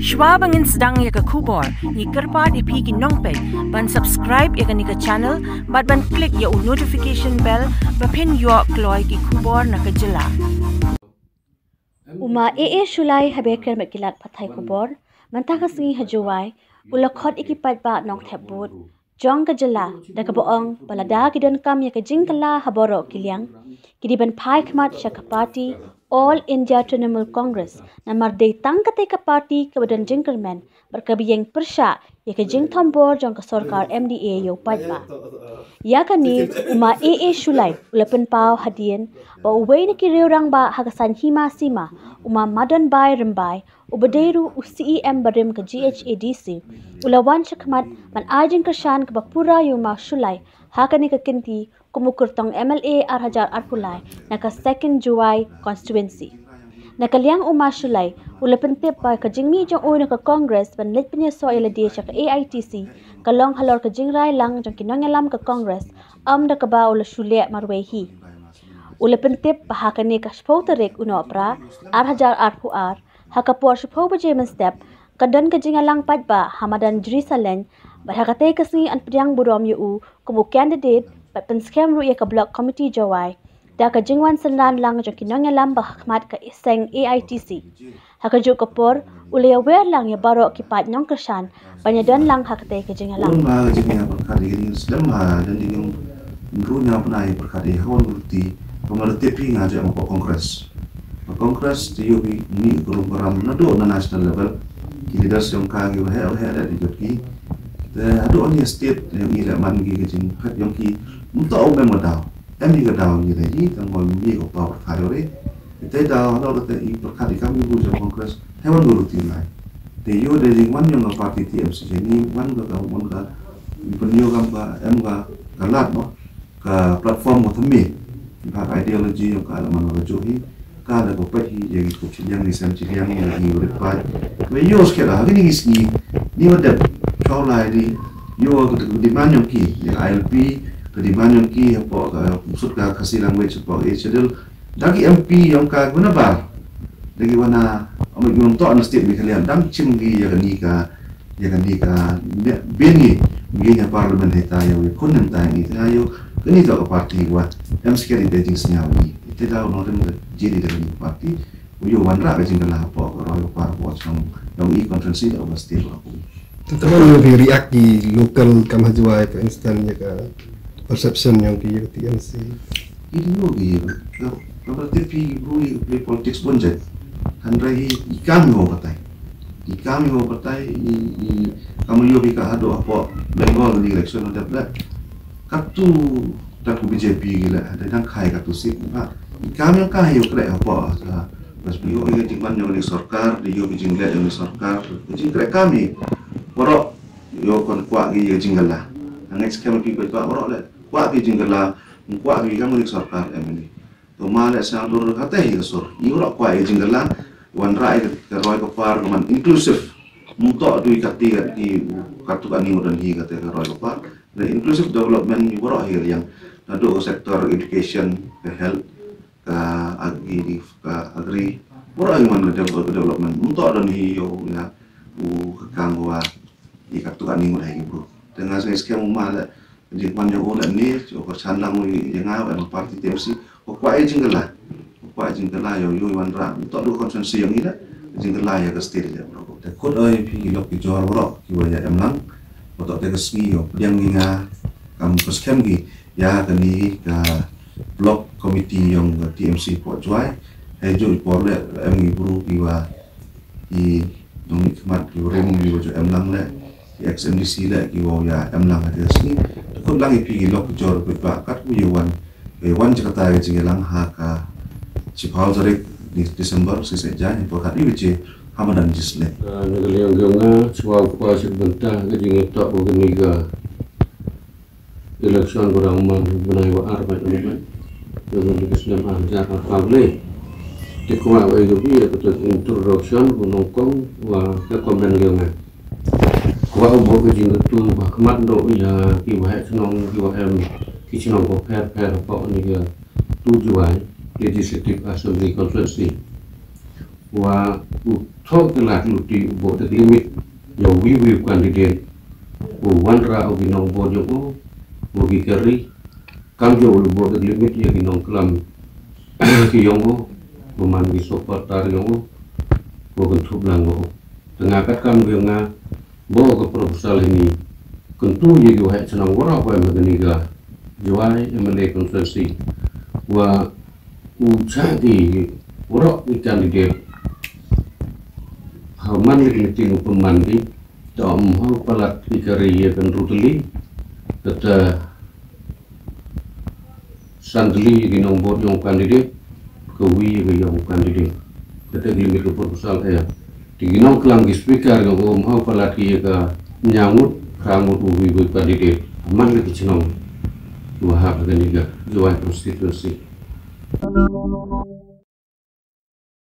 Shwa bangin sedang ya ke kubor, ni kerpat ipi ki nongpet, ban subscribe ya ke ni ke channel, ban klik ya notification bell, bapin yo kloy ki kubor na ke jela. Uma Shulai habeker mekilat pathai kubor, mantah kasingi hajuai, ulakot ikipat ba nong tebut, jong ke jela, da ke boong, balada kidon kam ya ke jingkala haboro kiliang, kidiban pai kmat syaka party, All India Trinamool Congress na mardai tangkate ka parti ke badan jingkermen berkebiyeng persya ya ke jing tombor jong ke sorkar MDA yo padba. Ya kani uma Shulai ulapen pau hadian ba uwei ni kiriu rang ba hagasan hima sima uma madan bai rembai ubaderu UCEM barim ke GHADC ulawan syakmat man ajing kersyan ke bakpura yuma Shulai hakani ke kinti kumukur tong MLA Arhajar Arpulai naka 2nd Juwai constituency. Nakaliang uma Shulai ulapen tip pa ka jingmi jong uy naka Congress ban lit penyeso ila dia ka AITC kalong halor ka jingrai lang jong kinongelam ka Congress da ka ba ula Shulai marwehi. Ulapen tip pa hakani ka spoterik uno pra Arhajar Arpuar hakapor shpo ba jemen step kadan ka jingalang padba hamadan Jerusalem bahakate kasi an pediang burom yu kumu candidate penskem ru ya ke block committee jawai da ka jingwan senlan lang jong kinongelam ba khmat ka iseng AITC hakajo kapor ule wer lang ya baro kipat nyong kersan banyadan lang hakate ka jingalang ma jingya perkara ini sedang dan dingin runya penai perkara hawan bukti pemerintah pinga aja mau kongres di yogi ni program nado na national level leaders yang kagi wa ada di joki ado ni state yang ila man gi jing khat yang ki untuk au memo daw em ni ga daw ni dai tang mo mi ko pa thayore te daw no te I perkara kami bu jong kongres hewan bukti lai te yo de jing wan yang parti TMC ni wan ga mon ga penyo kam ka em ga galat no ka platform mo thami ba ideology yang ka man ga johi ka da ko pahi yang ko yang ni sam chi yang ni uri pa me yo skela ha ni isni ni wadap chaulai di yo di manyo ki yang ILP ke di manyo ki po ka maksud ka kasi language po HDL dagi MP yang ka guna ba dagi wana amai gunung to an state mi kalian dang chim gi ya ni ka beni gi parlimen heta ya we kunen ta ni ta yo kini to parti wa em sekali beijing senyawi itu dah orang jadi dari parti uyo wanra beijing lah po royo par po sang yang konferensi dah pasti aku teman lebih react di local kamajuai ke instannya ke perception yang di TMC ini logi kalau TV bui play politics pun je handrai kami mau patai kamu yo bika ado apa Bengal di election ada pula katu tak BJP gila ada yang kai katu sip kami yang kai yo kre apa pas bio ini jingman yang di sorkar di yo jingla yang di sorkar jing kre kami borok yo kon kuat gi jingala angai skema pi ko borok le kuat gi jingala kuat gi kamu di sorkar emini to male sang dur kata hi sor i borok kuat gi jingala wan rai ke roi ko par man inclusive mutok du ikati di kartu ani udan hi kata ke roi ko par the inclusive development ni borok hi yang nado sektor education ke health ka agri borok man development mutok dan hi yo ya kangwa di kartu ani udan hi bro dengan skema mala di man yo ulan ni ko sanlang yang ngawa parti TMC ko kwa jingala yo wan ra to do konsensi yang ida jingala ya ke state ya bro te kod oi pi lok ki jor bro ki wa ya emlang to te kesmi yo yang nginga kam keskem gi ya kani ka block committee yang TMC po juai jo po le em ngi bro ki wa I dong nikmat ki rem gi jo emlang le XMDC le ki wa ya emlang ha kesmi kod lang pi lok jor pe pa kat ku wan Jakarta ya jingelang ha ka Cipal tarik di Desember sisanya pokat IWC Hamadan Jisle. Negeri yang gengah suau kuasa bentah ke jingetok begeniga election kurang umum benai wa arba dengan Islam Arhajar Arpulai. Tikwa wa itu betul introduction gunungkong wa ke komen gengah. Wa ubo ke jingetu bahkemat do ya kiwa senong kiwa ki senong ko per po ni tujuan Legislative Assembly Conference wa uthok telah luti bo te limit yo wiwi candidate o wanra o ginong bo yo o gikari kam yo bo te limit ya ginong klam ki yongo buman gi support tar yongo bo bentuk lango tengakat kam yo nga bo ke proposal ini kentu ye yo hai senang wara ko magniga juai emale konsensi wa ucagi wara ni candidate haman ni tingu pemandi tom hau palat ikari ya kan ruteli kata sandli di nombor yang kandidat kewi yang kandidat kata limit proposal ya diginong kelang di speaker yang hau palat ya ka nyamut rangut uwi kandidat aman lagi cenong dua hak dan juga jual konstitusi.